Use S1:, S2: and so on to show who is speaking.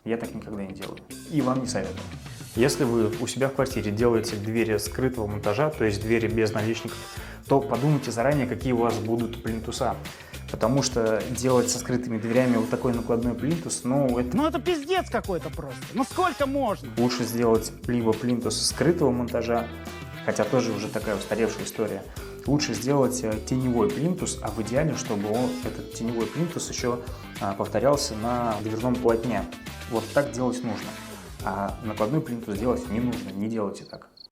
S1: Я так никогда не делаю. И вам не советую. Если вы у себя в квартире делаете двери скрытого монтажа, то есть двери без наличников, то подумайте заранее, какие у вас будут плинтуса. Потому что делать со скрытыми дверями вот такой накладной плинтус, ну это
S2: пиздец какой-то просто. Ну сколько можно?
S1: лучше сделать либо плинтус скрытого монтажа, хотя тоже уже такая устаревшая история. Лучше сделать теневой плинтус, а в идеале, чтобы этот теневой плинтус еще повторялся на дверном полотне. Вот так делать нужно. А накладной плинтус делать не нужно, не делайте так.